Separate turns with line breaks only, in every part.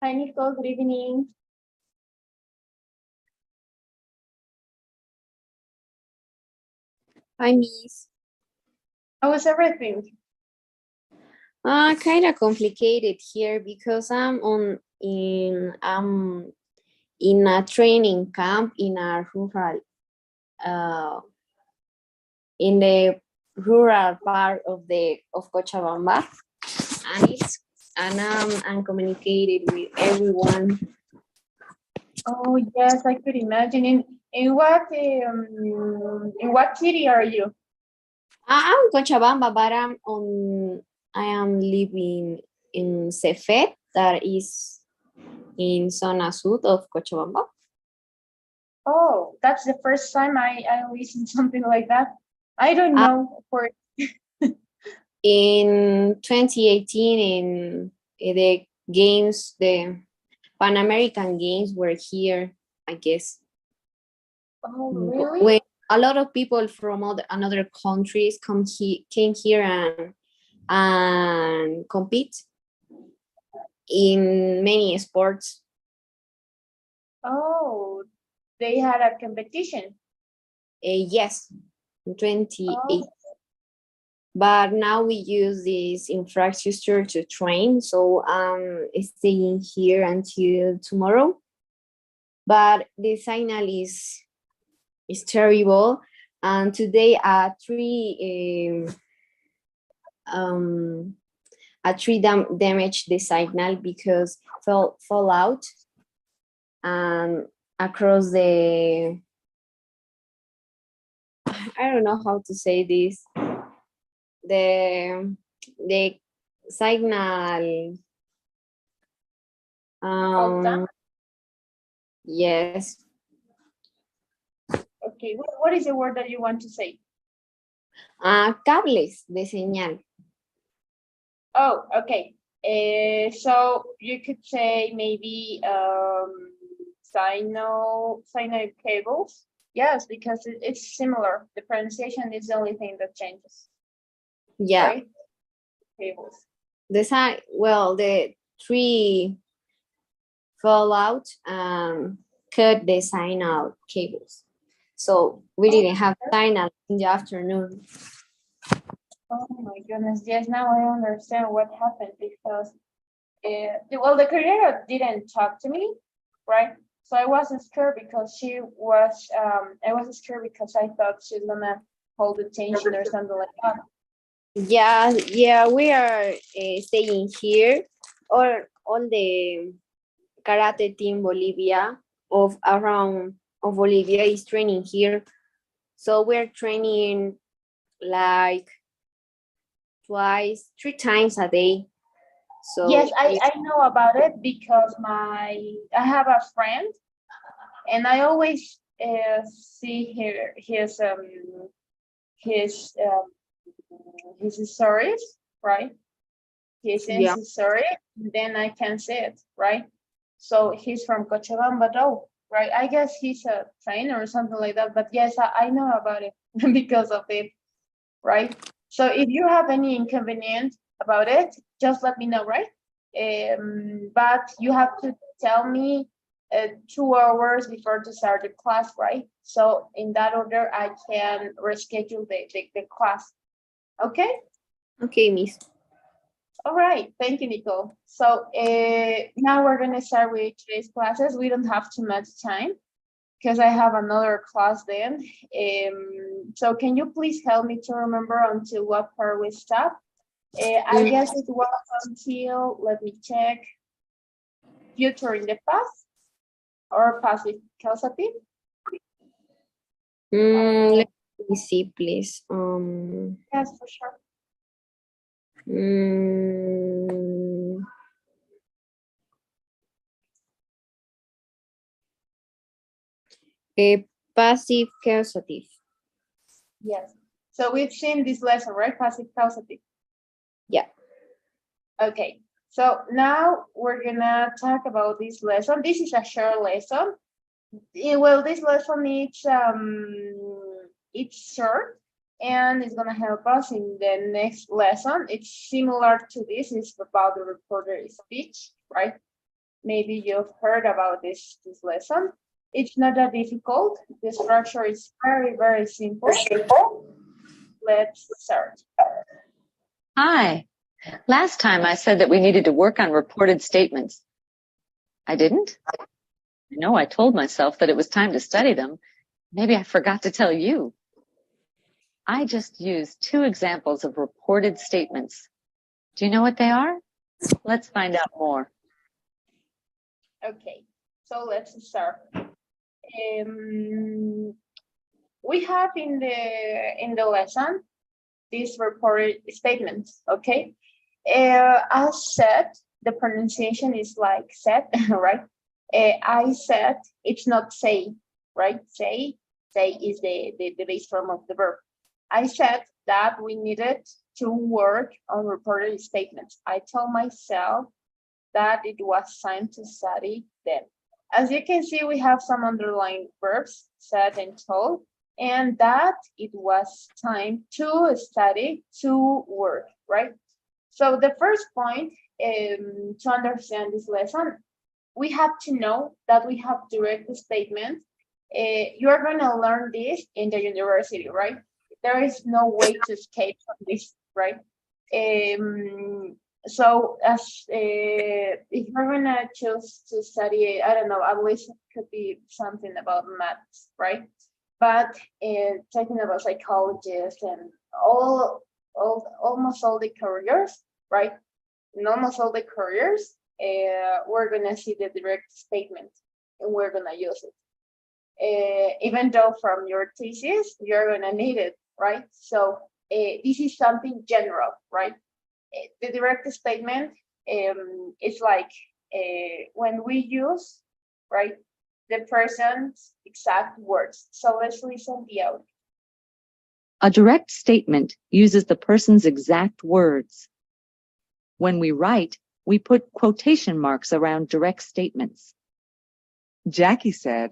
Hi, Nicole. Good evening.
Hi, Miss.
How was everything?
Kind of complicated here because I'm in a training camp in a rural uh in the rural part of Cochabamba, and I'm communicated with everyone.
Oh, yes, I could imagine. In what city are you?
I'm Cochabamba, but I am living in Cefet, that is in zona sud of Cochabamba.
Oh, that's the first time I listened something like that. I don't
Uh,
know for
in 2018, the games, the Pan American games were here, I guess.
oh, really?
When a lot of people from another countries came here and compete in many sports.
Oh, they had a competition.
Yes, in
Oh,
28. But now we use this infrastructure to train, so I'm staying here until tomorrow. But the signal is terrible, and today a tree damaged the signal because fall out and across the, I don't know how to say this, the signal,
hold on.
yes,
Okay, what is the word that you want to say?
cables de señal.
Oh, okay. So you could say maybe sino cables. Yes, because it's similar. The pronunciation is the only thing that changes,
Yeah,
right? Cables.
the tree fell out and cut the signal cables. So we
Oh,
didn't have signal in the afternoon.
oh my goodness. Yes, now I understand what happened because well, the career didn't talk to me, right? So I wasn't scared because I wasn't scared because I thought she's gonna hold the tension or something like that.
Yeah, we are staying here. All the karate team Bolivia of Bolivia is training here. So we're training like twice, 3 times a day.
Yes,
So
I know about it because I have a friend and I always see his um, his stories, right? He sends
yeah.
his story, and then I can see it, right? So he's from Cochabamba, though, right? I guess he's a trainer or something like that. But yes, I know about it because of it, right? So if you have any inconvenience about it, just let me know, right? But you have to tell me 2 hours before to start the class, right? So in that order, I can reschedule the class. Okay?
Okay, Miss.
All right. Thank you, Nicole. So now we're going to start with today's classes. We don't have too much time because I have another class then. So can you please help me to remember until what part we stop? I
Mm,
guess it was until, let me check, future in the past or passive causative. Uh,
let me see, please.
yes, for sure.
Mm, passive causative.
Yes. So we've seen this lesson, right? Passive causative.
Yeah.
Okay. So now we're gonna talk about this lesson. This is a short lesson. Well, this lesson it's short and it's gonna help us in the next lesson. It's similar to this. It's about the reporter speech, right? maybe you've heard about this lesson. It's not that difficult. The structure is very, very simple. Let's start.
Hi. Last time I said that we needed to work on reported statements. I didn't? No, I told myself that it was time to study them. Maybe I forgot to tell you. I just used 2 examples of reported statements. Do you know what they are? Let's find out more.
Okay, so let's start. We have in the lesson these reported statements. Okay, as said, the pronunciation is like said, right? I said, it's not say, right? Say is the base form of the verb. I said that we needed to work on reported statements. I told myself that it was time to study them. As you can see, we have some underlying verbs, said and told, and that it was time to study, to work, right? So the first point to understand this lesson, we have to know that we have direct statements. You are going to learn this in the university, right? There is no way to escape from this, right? So as if you're gonna choose to study, I don't know, at least it could be something about maths, right? But talking about psychologists and almost all the careers, right? In almost all the careers, we're gonna see the direct statement and we're gonna use it. Even though from your thesis, you're gonna need it, right? So this is something general, right? The direct statement is like when we use, right, the person's exact words. So let's listen the audio.
A direct statement uses the person's exact words. When we write, we put quotation marks around direct statements.
Jackie said,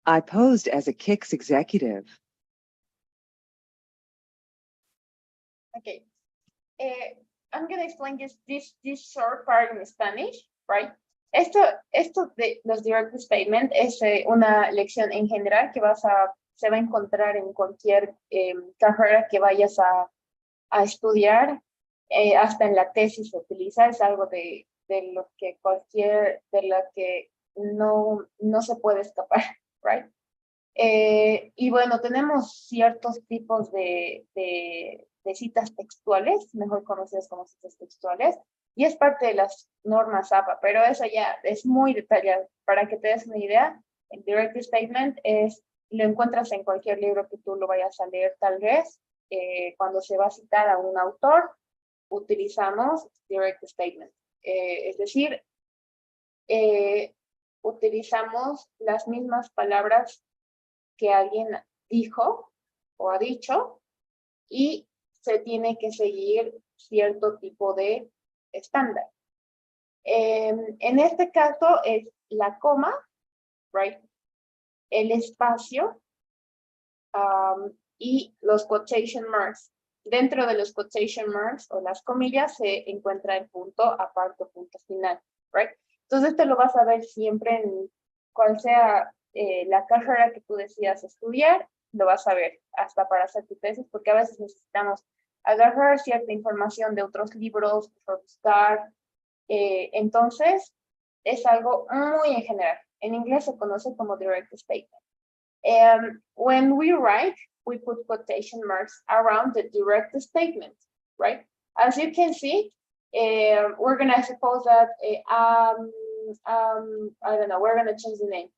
I posed as a Kicks executive.
Okay. I'm going to explain this short part in Spanish, right? Esto de los direct statement es una lección en general que se va a encontrar en cualquier carrera que vayas a estudiar, hasta en la tesis se utiliza, es algo de lo que de la que no se puede escapar, right? Y bueno, tenemos ciertos tipos de citas textuales, mejor conocidas como citas textuales, y es parte de las normas APA, pero eso ya es muy detallado. Para que te des una idea, el direct statement lo encuentras en cualquier libro que tú lo vayas a leer tal vez. Cuando se va a citar a un autor, utilizamos direct statement. Es decir, utilizamos las mismas palabras que alguien dijo o ha dicho y se tiene que seguir cierto tipo de estándar. En este caso es la coma, right? El espacio y los quotation marks. Dentro de los quotation marks o las comillas se encuentra el punto aparte, punto final, right? Entonces te lo vas a ver siempre en cual sea la carrera que tú decidas estudiar, lo vas a ver hasta para hacer tu tesis, porque a veces necesitamos agarrar cierta información de otros libros, buscar. Entonces, es algo muy en general. En inglés se conoce como direct statement. When we write, we put quotation marks around the direct statement, right? As you can see, we're going to suppose that, I don't know, we're going to change the name.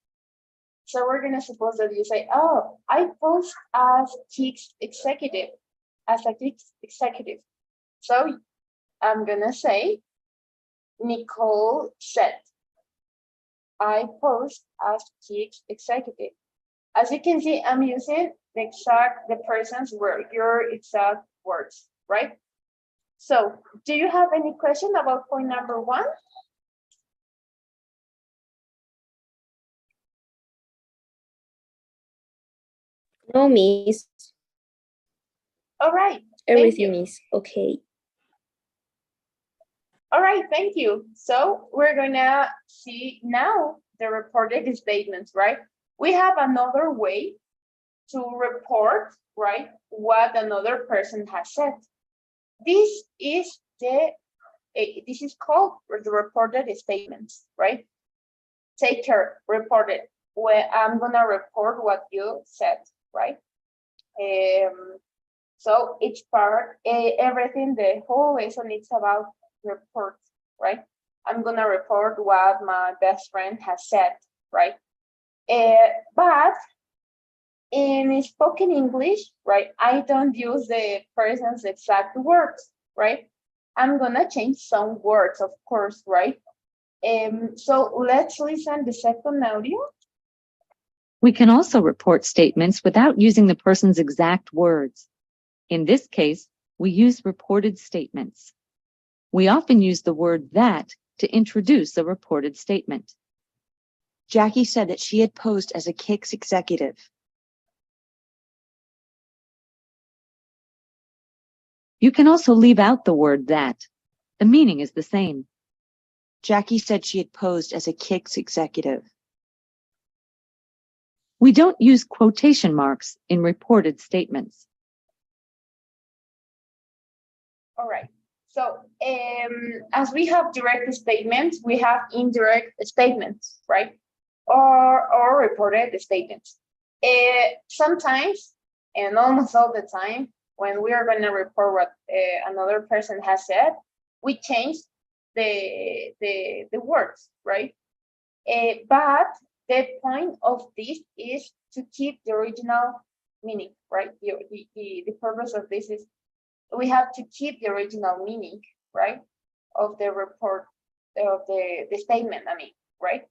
So we're going to suppose that you say, oh, I post as Kicks executive, as a Kicks executive. So I'm going to say, Nicole said, I post as Kicks executive. As you can see, I'm using the person's word, your exact words, right? So do you have any question about point number 1?
No, miss.
All right.
Everything is okay.
All right, thank you. So we're gonna see now the reported statements, right? We have another way to report, right, what another person has said. This is this is called the reported statements, right? Take care, reported. Where I'm gonna report what you said, right? So each part, everything, the whole lesson, it's about reports, right? I'm gonna report what my best friend has said, right? But in spoken English, right, I don't use the person's exact words, right? I'm gonna change some words, of course, right? So let's listen the second audio.
We can also report statements without using the person's exact words. In this case, we use reported statements. We often use the word that to introduce a reported statement.
Jackie said that she had posed as a KICS executive.
You can also leave out the word that. The meaning is the same.
Jackie said she had posed as a KICS executive.
We don't use quotation marks in reported statements.
All right. So as we have direct statements, we have indirect statements, right? Or reported statements. Sometimes, and almost all the time, when we are going to report what another person has said, we change the words, right? But the point of this is to keep the original meaning, right? The purpose of this is we have to keep the original meaning, right, of the report, of the statement, I mean, right?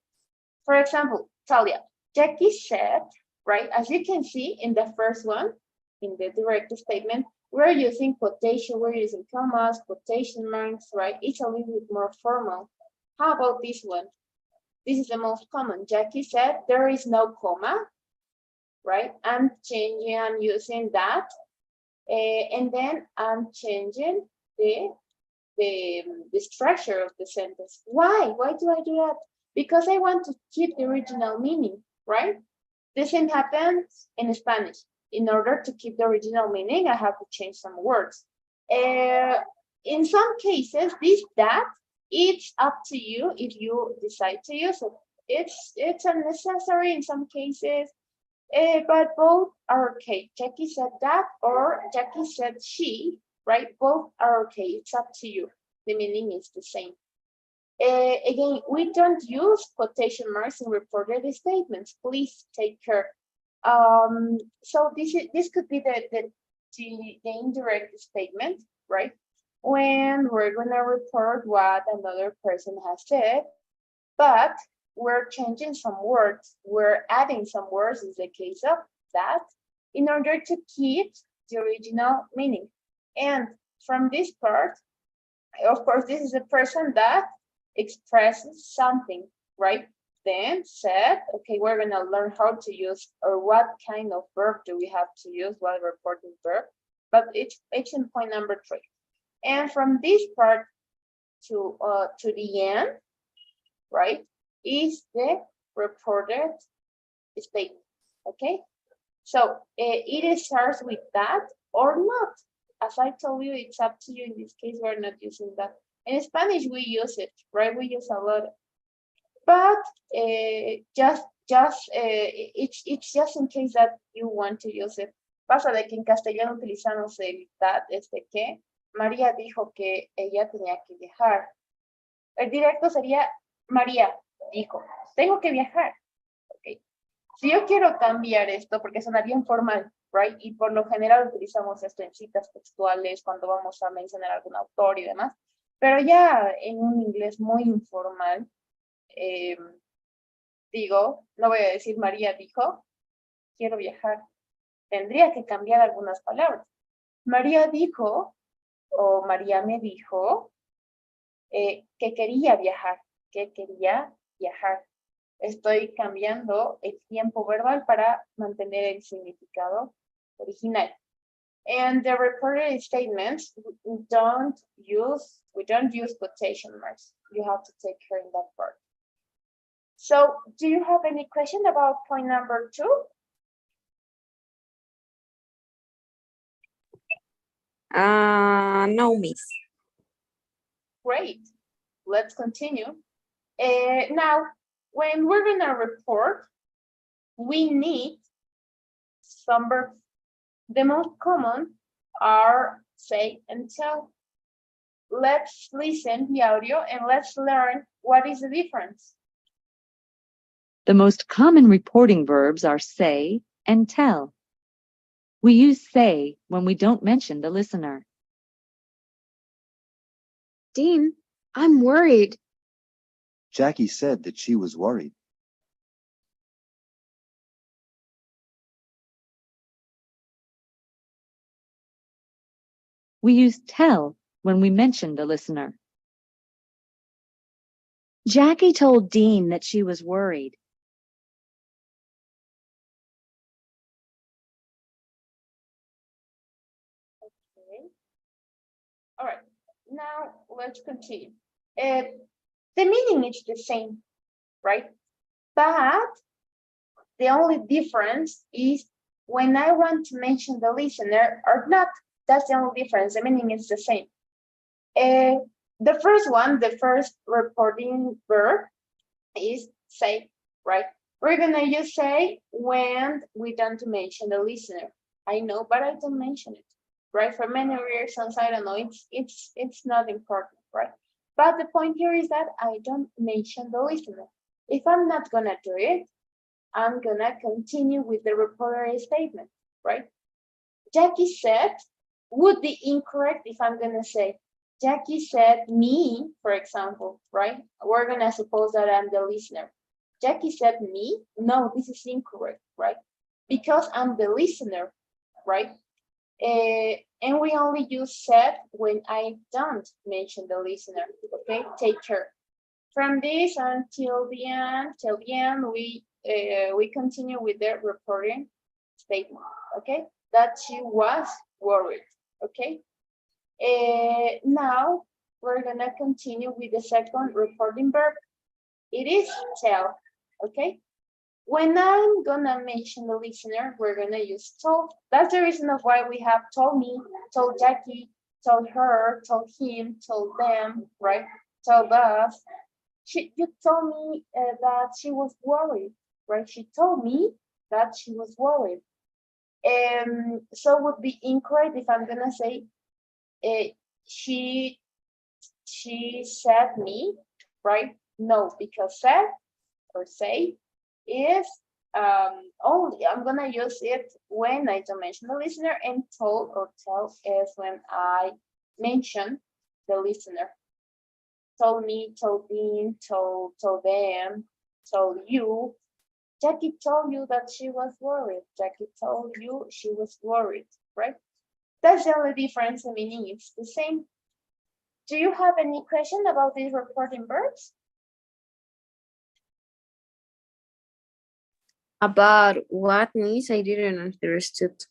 For example, Talia, Jackie said, right, as you can see in the first one, in the direct statement, we're using quotation, we're using commas, quotation marks, right? It's a little bit more formal. How about this one? This is the most common. Jackie said, there is no comma, right? I'm using that. And then I'm changing the structure of the sentence. Why? Why do I do that? Because I want to keep the original meaning, right? The same happens in Spanish. In order to keep the original meaning, I have to change some words. In some cases, that, it's up to you if you decide to use it. It's unnecessary in some cases. But both are okay. Jackie said that, or Jackie said she, right? Both are okay. It's up to you. The meaning is the same. Again, we don't use quotation marks in reported statements. Please take care. So this could be the indirect statement, right? When we're gonna report what another person has said, but we're changing some words, we're adding some words in the case of that in order to keep the original meaning. And from this part, of course, this is a person that expresses something, right? Then said, okay, we're gonna learn how to use, or what kind of verb do we have to use while reporting verb, but it's in point number 3. And from this part to the end, right, is the reported statement, okay? So it starts with that or not. As I told you, it's up to you. In this case, we're not using that. In Spanish, we use it, right? We use a lot. But it's just in case that you want to use it. Pasa de que en castellano utilizamos el that, que María dijo que ella tenía que viajar. El directo sería María dijo, tengo que viajar. Okay. Si yo quiero cambiar esto, porque sonaría informal, right? Y por lo general utilizamos esto en citas textuales, cuando vamos a mencionar a algún autor y demás, pero ya en un inglés muy informal, digo, no voy a decir María dijo, quiero viajar. Tendría que cambiar algunas palabras. María dijo, o María me dijo, que quería viajar, Estoy cambiando el tiempo verbal para mantener el significado original. And the reported statements don't don't use quotation marks. You have to take care in that part. So do you have any question about point number 2?
No, miss.
Great. Let's continue. Now, when we're gonna report, we need some verbs. The most common are say and tell. Let's listen the audio and let's learn what is the difference.
The most common reporting verbs are say and tell. We use say when we don't mention the listener.
Dean, I'm worried.
Jackie said that she was worried.
We use tell when we mention the listener.
Jackie told Dean that she was worried.
Okay. All right. Now let's continue. The meaning is the same, right? But the only difference is when I want to mention the listener or not. That's the only difference. The meaning is the same. The first one, the first reporting verb is say, right? We're gonna use say when we don't mention the listener. I know, but I don't mention it, right? For many reasons, I don't know. It's not important, right? But the point here is that I don't mention the listener. If I'm not gonna do it, I'm gonna continue with the reporter statement, right? Jackie said would be incorrect if I'm gonna say Jackie said me, for example, right? We're gonna suppose that I'm the listener. Jackie said me. No, this is incorrect, right? Because I'm the listener, right? And we only use said when I don't mention the listener. Okay, take care. From this until the end, we continue with the reporting statement. Okay, that she was worried. Okay. Now we're gonna continue with the second reporting verb. It is tell. Okay. When I'm gonna mention the listener, we're gonna use told. That's the reason of why we have told me, told Jackie, told her, told him, told them, right? Told us. You told me that she was worried, right? She told me that she was worried. So it would be incorrect if I'm gonna say she said me, right? No, because said or say is only I'm gonna use it when I don't mention the listener, and told or tell is when I mention the listener. Told me, told Dean, told them, told you. Jackie told you that she was worried. Jackie told you she was worried, right? That's the only difference. The meaning is the same. Do you have any question about these reporting verbs?
About what, miss? I didn't understood.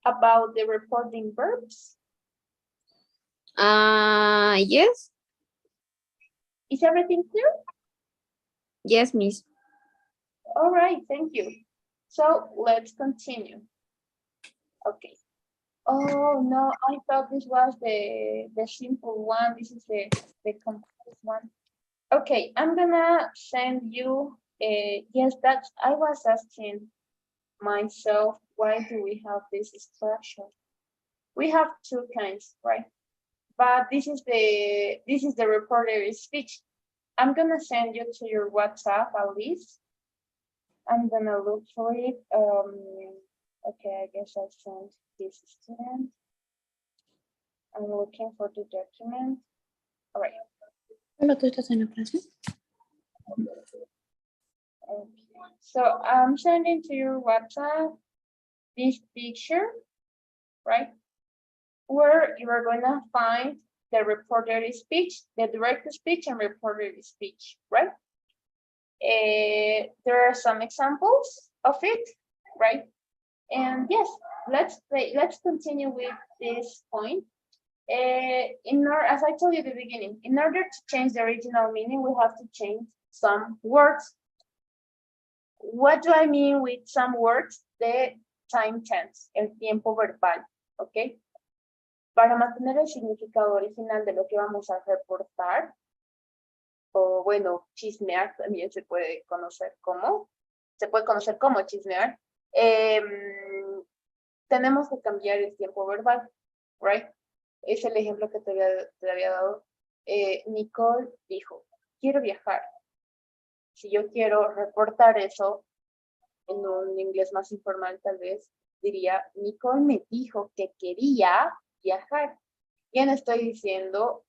About the reporting verbs?
Yes.
Is everything clear?
Yes, miss.
All right, thank you. So let's continue. Okay. Oh no, I thought this was the simple one. This is the complex one. Okay, I'm gonna send you. Yes, I was asking myself, why do we have this structure? We have two kinds, right? But this is the reporter speech. I'm gonna send you to your WhatsApp a list. I'm gonna look for it. Okay, I guess I sent this student. I'm looking for the document. All right.
Hola, ¿tú estás en la clase?
Okay. So I'm sending to your WhatsApp this picture, right? Where you are gonna find the reporter speech, the direct speech and reporter speech, right? There are some examples of it, right? And yes, let's continue with this point. As I told you at the beginning, in order to change the original meaning, we have to change some words. What do I mean with some words? The time tense, el tiempo verbal, ¿ok? Para mantener el significado original de lo que vamos a reportar, o bueno, chismear también se puede conocer como chismear, tenemos que cambiar el tiempo verbal, right? Es el ejemplo que te había dado. Nicole dijo, quiero viajar. Si yo quiero reportar eso en un inglés más informal, tal vez diría, Nicole me dijo que quería viajar. Ya no estoy diciendo,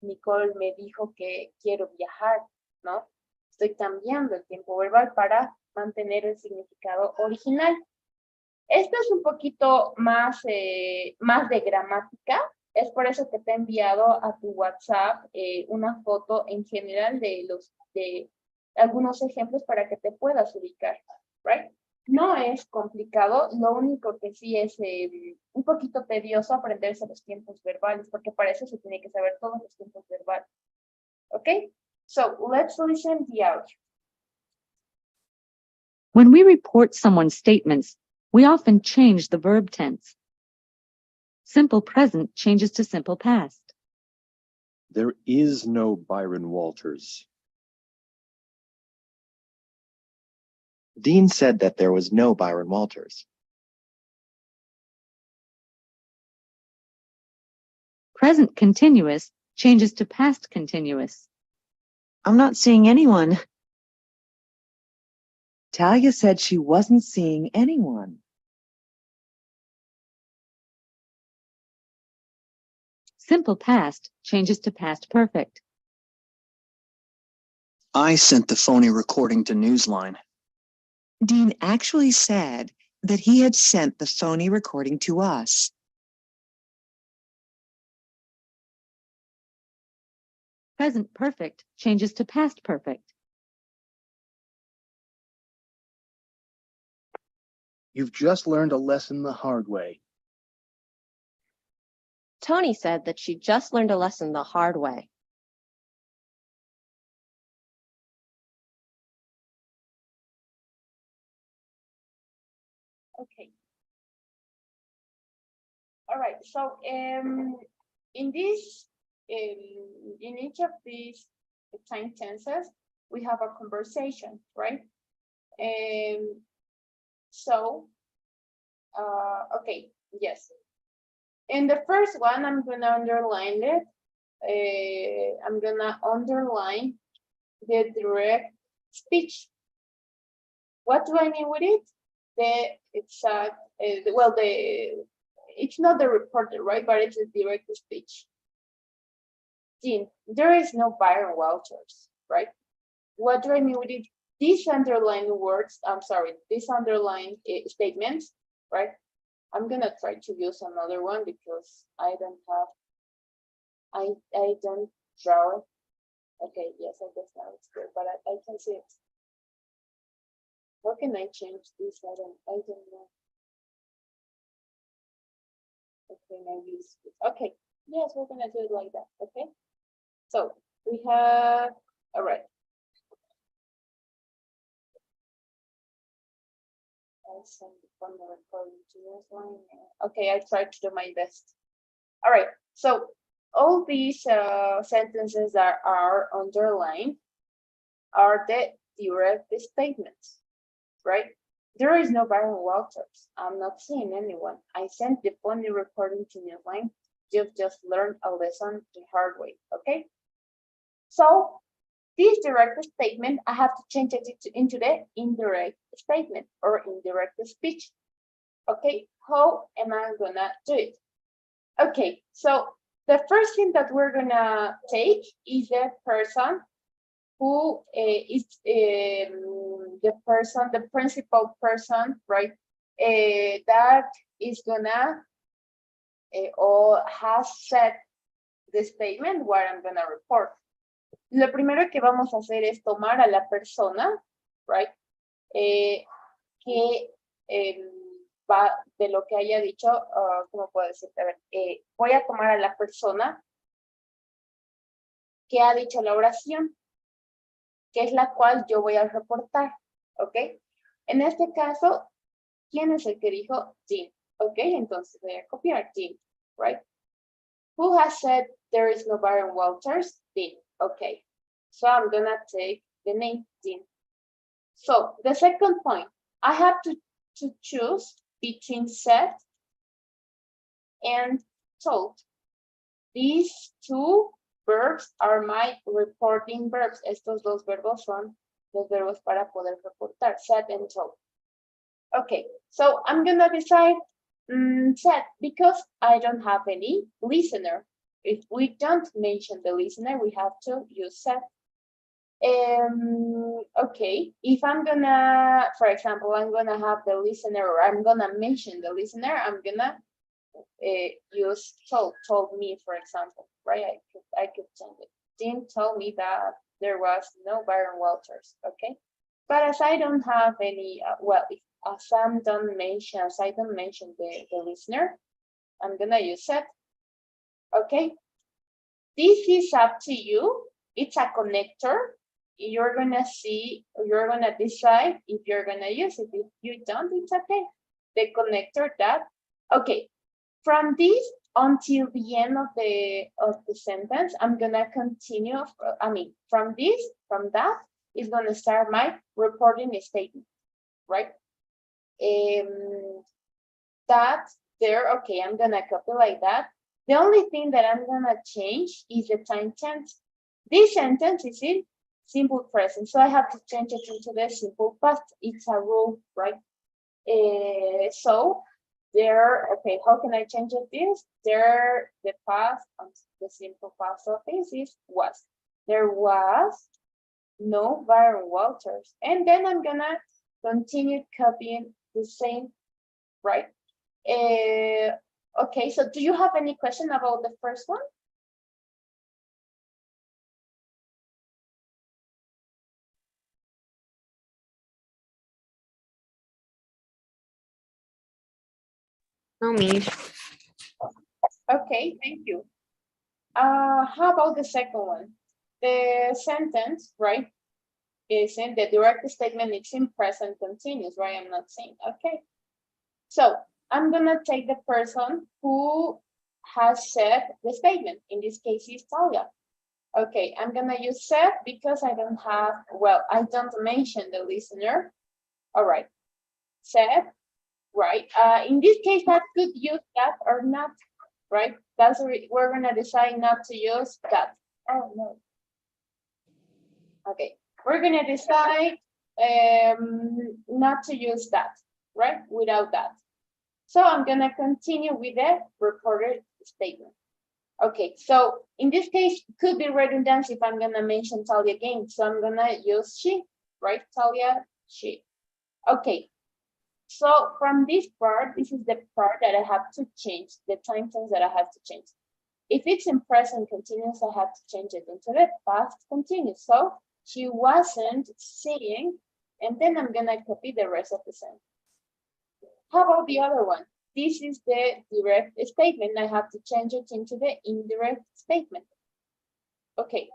Nicole me dijo que quiero viajar, ¿no? Estoy cambiando el tiempo verbal para mantener el significado original. Esto es un poquito más de gramática. Es por eso que te he enviado a tu WhatsApp una foto en general de algunos ejemplos para que te puedas ubicar, right? No es complicado, lo único que sí es un poquito tedioso aprenderse los tiempos verbales, porque para eso se tiene que saber todos los tiempos verbales. Okay? So, let's listen the audio.
When we report someone's statements, we often change the verb tense. Simple present changes to simple past.
There is no Byron Walters. Dean said that there was no Byron Walters.
Present continuous changes to past continuous.
I'm not seeing anyone.
Talia said she wasn't seeing anyone.
Simple past changes to past perfect.
I sent the phony recording to Newsline.
Dean actually said that he had sent the phony recording to us.
Present perfect changes to past perfect.
You've just learned a lesson the hard way.
Tony said that she just learned a lesson the hard way.
Okay. All right, so in each of these time tenses, we have a conversation, right? Okay, yes. In the first one, I'm gonna underline it. I'm gonna underline the direct speech. What do I mean with it? It's not the reporter, right? But it's a direct speech. Dean, there is no Byron Walters, right? What do I mean with it? These underlined words, these underlined statements, right? I'm gonna try to use another one because I don't draw it. Okay, yes, I guess now it's good, but I can see it. How can I change this? I don't know. Okay, maybe it's good. Okay, yes, we're gonna do it like that, okay? So we have, all right. Okay, I tried to do my best. All right, so all these sentences that are underlined are the direct statements, right? There is no Byron Walters. I'm not seeing anyone. I sent the phony recording to Newsline. You've just learned a lesson the hard way, okay? So this direct statement, I have to change it into the indirect statement or indirect speech. Okay, how am I gonna do it? Okay, so the first thing that we're gonna take is the person who is the principal person, right? That is gonna or has said the statement what I'm gonna report. Lo primero que vamos a hacer es tomar a la persona, right? Que de lo que haya dicho, ¿cómo puedo decirte? A ver, voy a tomar a la persona que ha dicho la oración, que es la cual yo voy a reportar, ¿ok? En este caso, ¿quién es el que dijo Jean? ¿Ok? Entonces voy a copiar Jean, right? Who has said there is no Byron Walters? Jean, okay. So I'm gonna take the name Jean. So the second point, I have to choose between said and told. These two verbs are my reporting verbs. Estos dos verbos son los verbos para poder reportar, said and told. Okay, so I'm gonna decide said because I don't have any listener. If we don't mention the listener, we have to use said. Okay, if I'm gonna, for example, I'm gonna have the listener or I'm gonna mention the listener, I'm gonna use told me, for example, right? I could change it. Jim told me that there was no Byron Walters, okay? But as I don't have any, well, if as I don't mention the listener, I'm gonna use it, okay? This is up to you. It's a connector. You're gonna see, you're gonna decide if you're gonna use it. If you don't, it's okay. The connector that, okay. From this until the end of the sentence, I'm gonna continue. I mean, from that is gonna start my reporting statement, right? That there, okay, I'm gonna copy like that. The only thing that I'm gonna change is the time tense. This sentence is in simple present, so I have to change it into the simple past. It's a rule, right? So there, okay, how can I change it this? There, the past, the simple past of this is was. There was no Byron Walters. And then I'm gonna continue copying the same, right? Okay, so do you have any question about the first one?
No, Miss.
Okay, thank you. How about the second one? The sentence, right, is in the direct statement, it's in present continuous, right? I'm not saying, okay. So I'm gonna take the person who has said the statement. In this case, is Talia. Okay, I'm gonna use said because I don't have, well, I don't mention the listener. All right, said, right? In this case, I could use that or not, right? That's we're gonna decide not to use that. Oh no. Okay, we're gonna decide not to use that, right? Without that. So I'm gonna continue with the reported statement. Okay, so in this case, could be redundant if I'm gonna mention Talia again. So I'm gonna use she, right? Talia, she. Okay, so from this part, this is the part that I have to change, the time tense that I have to change. If it's in present continuous, I have to change it into the past continuous. So she wasn't seeing, and then I'm gonna copy the rest of the sentence. How about the other one? This is the direct statement. I have to change it into the indirect statement. Okay.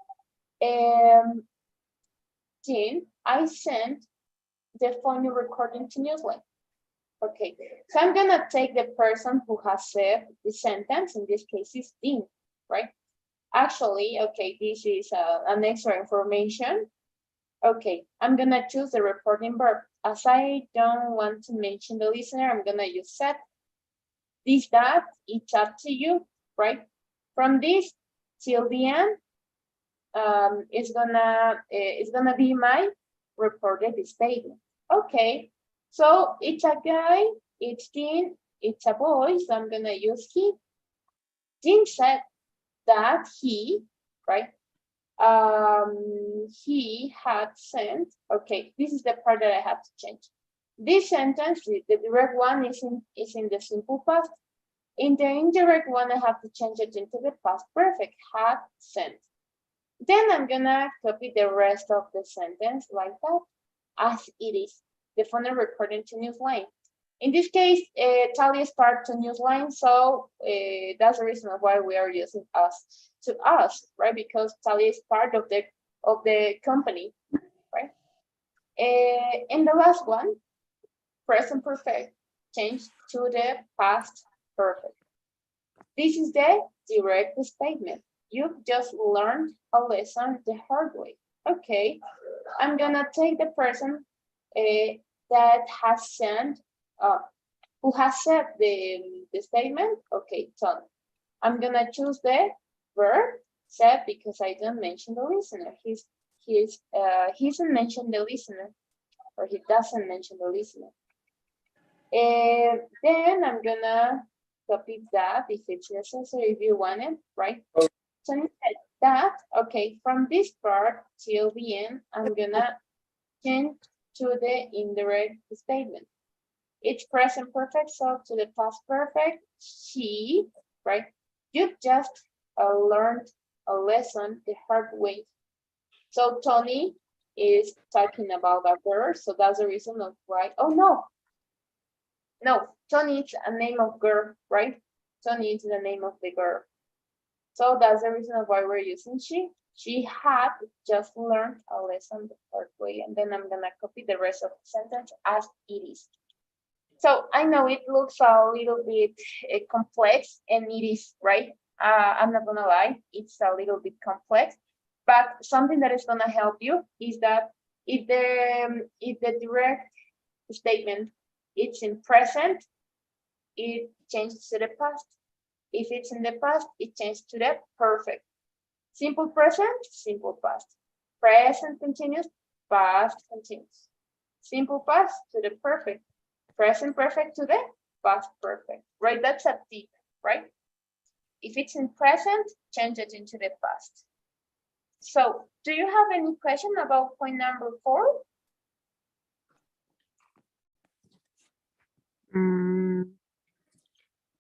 Jean, I sent the phone recording to Newsline. Okay, so I'm gonna take the person who has said the sentence. In this case, is Dean, right? Actually, okay, this is an extra information. Okay, I'm gonna choose the reporting verb. As I don't want to mention the listener, I'm gonna use said. This, that, it's up to you, right? From this till the end, it's gonna be my reported statement. Okay, so it's a guy, it's Dean, it's a boy, so I'm gonna use he. Dean said that he, right? He had sent, okay, this is the part that I have to change. This sentence, the direct one is in the simple past. In the indirect one, I have to change it into the past perfect, had sent. Then I'm gonna copy the rest of the sentence like that, as it is. The phone recording to Newsline. In this case, Talia starts a new line, so that's the reason why we are using us to us, right? Because Talia is part of the company, right? And the last one, present perfect, changed to the past perfect. This is the direct statement. You've just learned a lesson the hard way. Okay, I'm gonna take the person that has sent, who has said the statement. Okay, Tony. I'm gonna choose the verb said because I don't mention the listener. He doesn't mention the listener, or he doesn't mention the listener. Then I'm gonna copy that if it's necessary, if you want it, right? So instead that, okay, from this part till the end, I'm gonna change to the indirect statement. It's present perfect, so to the past perfect, she, right? You just learned a lesson the hard way. So Tony is talking about a girl, so that's the reason of why. Oh no, Tony is a name of girl, right? Tony is the name of the girl. So that's the reason of why we're using she. She had just learned a lesson the hard way, and then I'm gonna copy the rest of the sentence as it is. So I know it looks a little bit complex, and it is, right? I'm not gonna lie, it's a little bit complex, but something that is gonna help you is that if the direct statement it's in present, it changes to the past. If it's in the past, it changes to the perfect. Simple present, simple past. Present continuous, past continuous. Simple past to the perfect. Present perfect to the past perfect, right? That's a tip, right? If it's in present, change it into the past. So, do you have any question about point number 4?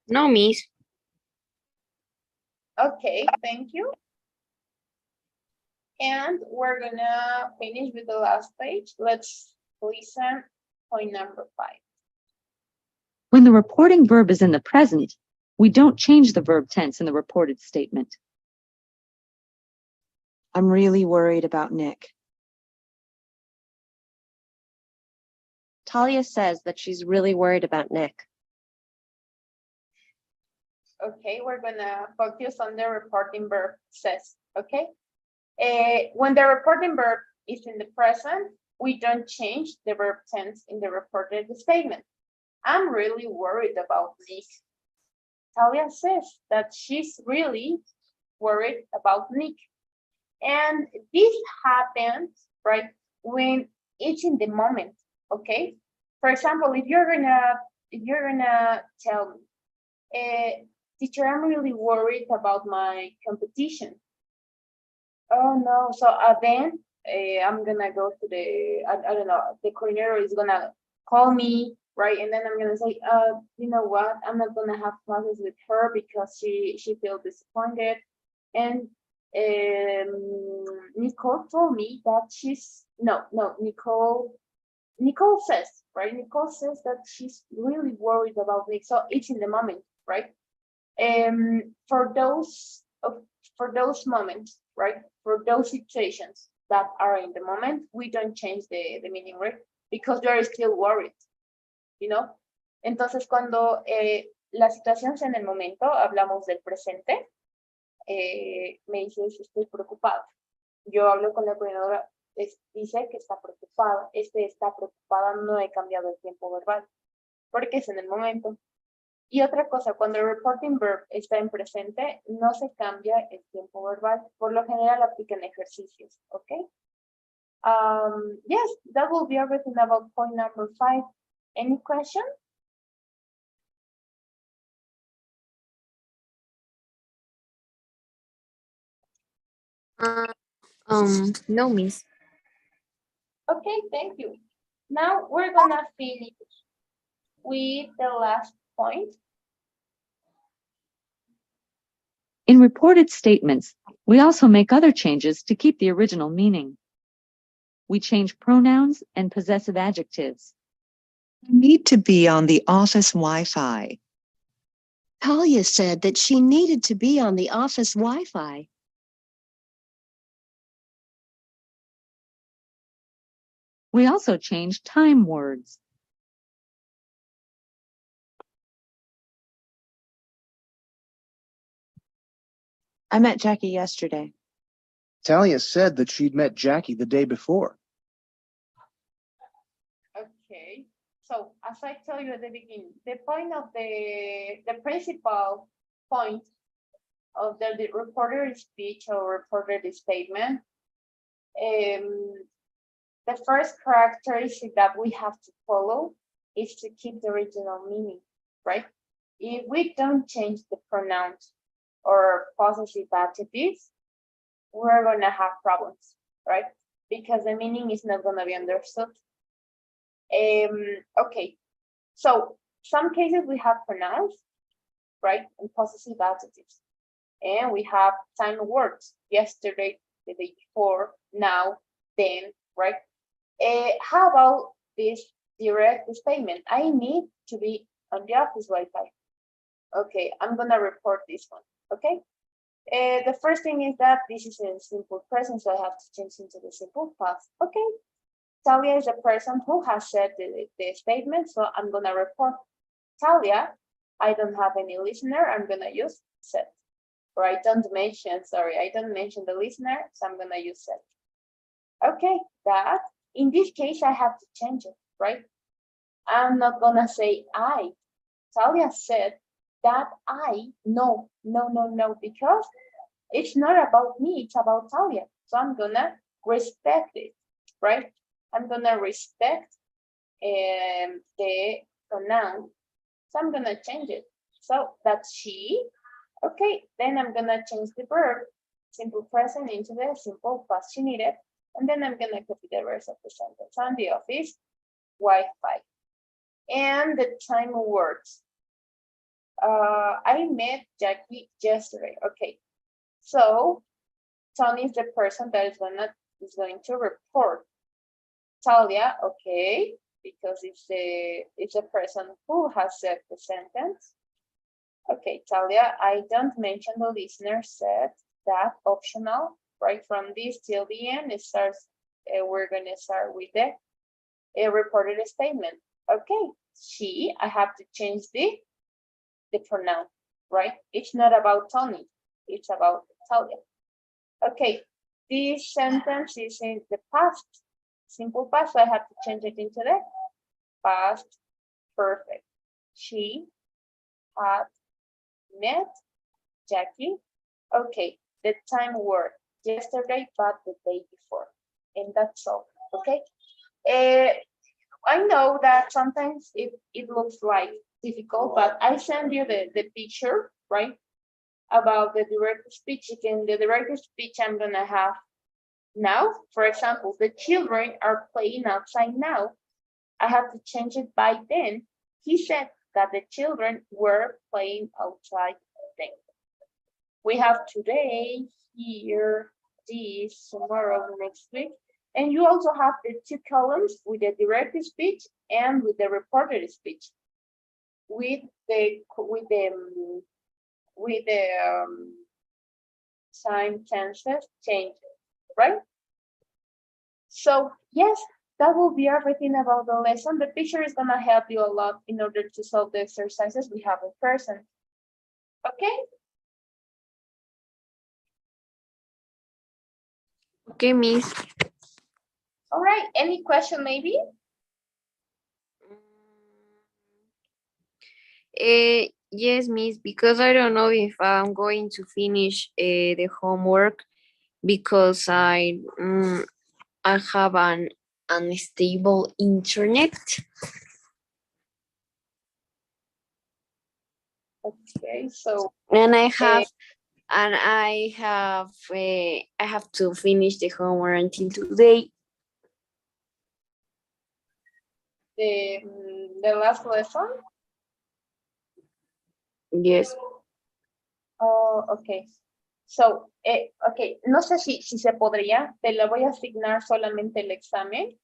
No, miss.
Okay, thank you. And we're gonna finish with the last page. Let's listen point number 5.
When the reporting verb is in the present, we don't change the verb tense in the reported statement.
I'm really worried about Nick.
Talia says that she's really worried about Nick.
Okay, we're gonna focus on the reporting verb says, okay? When the reporting verb is in the present, we don't change the verb tense in the reported statement. I'm really worried about Nick. Talia says that she's really worried about Nick. And this happens, right, when it's in the moment, okay? For example, if you're gonna tell me, teacher, I'm really worried about my competition. Oh no, so then I'm gonna go to the, I don't know, the coordinator is gonna call me, right? And then I'm gonna say, you know what, I'm not gonna have classes with her because she feels disappointed. And Nicole told me that Nicole says, right? Nicole says that she's really worried about Nick. So it's in the moment, right? For those moments, right? For those situations that are in the moment, we don't change the meaning, right? Because you are still worried, you know? Entonces, cuando la situación es en el momento, hablamos del presente, me dices, estoy preocupada. Yo hablo con la coordinadora, dice que está preocupada. Está preocupada, no he cambiado el tiempo verbal, porque es en el momento. Y otra cosa, cuando el reporting verb está en presente, no se cambia el tiempo verbal. Por lo general aplican ejercicios, ¿ok? Yes, that will be everything about point number 5. Any question?
No, miss.
Okay, thank you. Now we're gonna finish with the last point.
In reported statements, we also make other changes to keep the original meaning. We change pronouns and possessive adjectives.
Need to be on the office Wi-Fi.
Talia said that she needed to be on the office Wi-Fi.
We also changed time words.
I met Jackie yesterday.
Talia said that she'd met Jackie the day before.
Okay. So as I tell you at the beginning, the point of the principal point of the reported speech or reported statement, the first characteristic that we have to follow is to keep the original meaning, right? If we don't change the pronouns or possessive adjectives, we're gonna have problems, right? Because the meaning is not gonna be understood. Okay, so some cases we have pronouns, right, and possessive adjectives, and we have time words: yesterday, the day before, now, then, right? How about this direct statement? I need to be on the office Wi-Fi. Okay, I'm gonna report this one. Okay. The first thing is that this is in simple present, so I have to change into the simple past. Okay. Talia is the person who has said the statement, so I'm gonna report Talia. I don't have any listener. I'm gonna use said. Or I don't mention the listener, so I'm gonna use said. Okay, that in this case I have to change it, right? I'm not gonna say I. Talia said that I, no, because it's not about me, it's about Talia. So I'm gonna respect it, right? I'm gonna respect the pronoun. So I'm gonna change it. So that's she. Okay, then I'm gonna change the verb, simple present, into the simple past. She needed. And then I'm gonna copy the rest of the sentence. On the office, Wi-Fi. And the time words. I met Jackie yesterday. Okay, so Tony is the person that is going to report. Talia, okay, because it's a person who has said the sentence. Okay, Talia, I don't mention the listener said that, optional, right? From this till the end, it starts. We're gonna start with the reported statement. Okay, she. I have to change the pronoun, right? It's not about Tony, it's about Talia. Okay, this sentence is in the past, simple past, so I have to change it into the past perfect. She had met Jackie. Okay, the time word, yesterday, but the day before. And that's all, okay? I know that sometimes it looks like difficult, but I send you the picture, right? About the direct speech. Again, the direct speech I'm gonna have now. For example, the children are playing outside now. I have to change it by then. He said that the children were playing outside then. We have today, here, this, tomorrow, next week. And you also have the two columns with the direct speech and with the reported speech. With the time tenses changes, right? So yes, that will be everything about the lesson. The picture is gonna help you a lot in order to solve the exercises we have in person. Okay.
Okay, Miss.
All right. Any question maybe?
Yes, Miss, because I don't know if I'm going to finish the homework because I have an unstable internet.
Okay, so
And I have to finish the homework until today.
The last lesson.
Yes.
Oh, okay. So, okay, no sé si se podría, te le voy a asignar solamente el examen,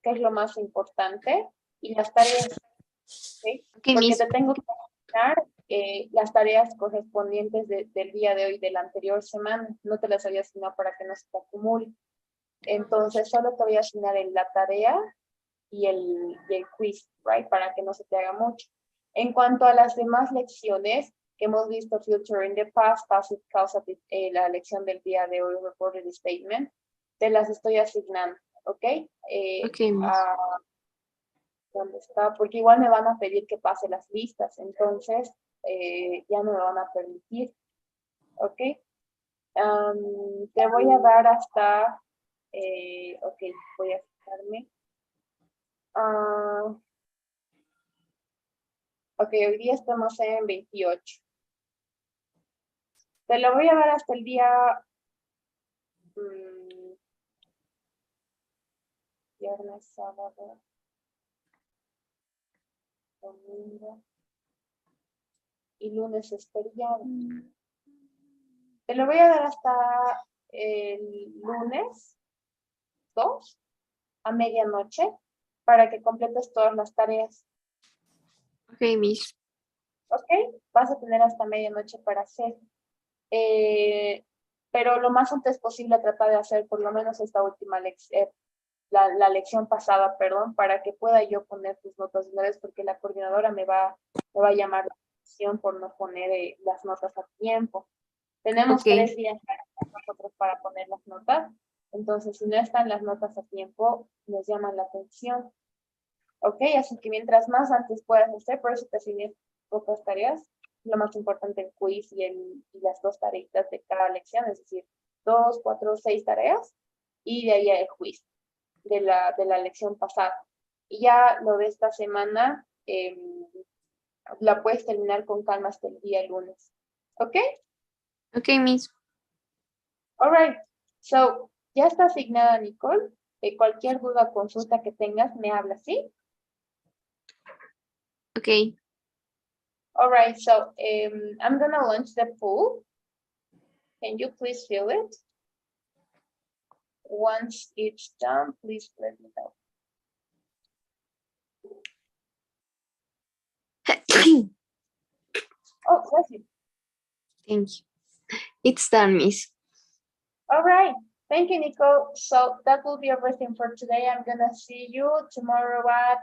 que es lo más importante, y las tareas. ¿Ok?
Okay,
Porque
Miss.
te tengo que asignar las tareas correspondientes del día de hoy, de la anterior semana. No te las había asignado para que no se te acumule. Entonces, solo te voy a asignar en la tarea y el quiz, right? Para que no se te haga mucho. En cuanto a las demás lecciones que hemos visto, future in the past, passive causative, la lección del día de hoy, reported statement, te las estoy asignando, ¿ok?
Okay, Miss.
¿Dónde está? Porque igual me van a pedir que pase las listas, entonces ya no me van a permitir, ¿ok? Te voy a dar hasta, ok, voy a fijarme. Ok, hoy día estamos en 28. Te lo voy a dar hasta el día viernes, sábado, domingo y lunes es feriado. Te lo voy a dar hasta el lunes 2 a medianoche para que completes todas las tareas.
Okay, Miss.
¿Ok? Vas a tener hasta medianoche para hacer. Pero lo más antes posible trata de hacer por lo menos esta última lección, la lección pasada, perdón, para que pueda yo poner tus notas de una vez, porque la coordinadora me va a llamar la atención por no poner las notas a tiempo. Tenemos
Okay.
3 días nosotros para poner las notas, entonces si no están las notas a tiempo, nos llaman la atención. Ok, así que mientras más antes puedas hacer, por eso te asigné pocas tareas, lo más importante el quiz y las 2 tareas de cada lección, es decir, 2, 4, 6 tareas, y de ahí el quiz de la lección pasada. Y ya lo de esta semana, la puedes terminar con calma hasta el día lunes. ¿Ok?
Okay, Miss.
All right. So, ya está asignada Nicole. Cualquier duda o consulta que tengas, me hablas, ¿sí?
Okay.
All right. So, I'm going to launch the poll. Can you please fill it? Once it's done, please let me know. Oh, bless you.
Thank you. It's done, Miss.
All right. Thank you, Nicole. So that will be everything for today. I'm going to see you tomorrow at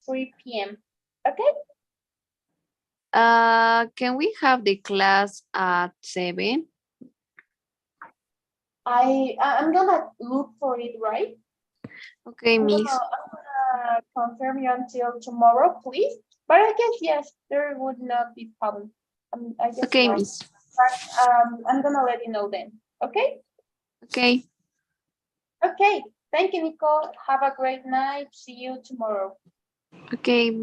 3 p.m. Okay?
Can we have the class at 7?
I'm going to look for it, right?
Okay,
I'm
Miss.
gonna confirm you until tomorrow, please. But I guess, yes, there would not be problem. I guess
Okay,
not.
Miss.
But I'm going to let you know then. Okay?
Okay.
Okay. Thank you, Nicole. Have a great night. See you tomorrow.
Okay, bye.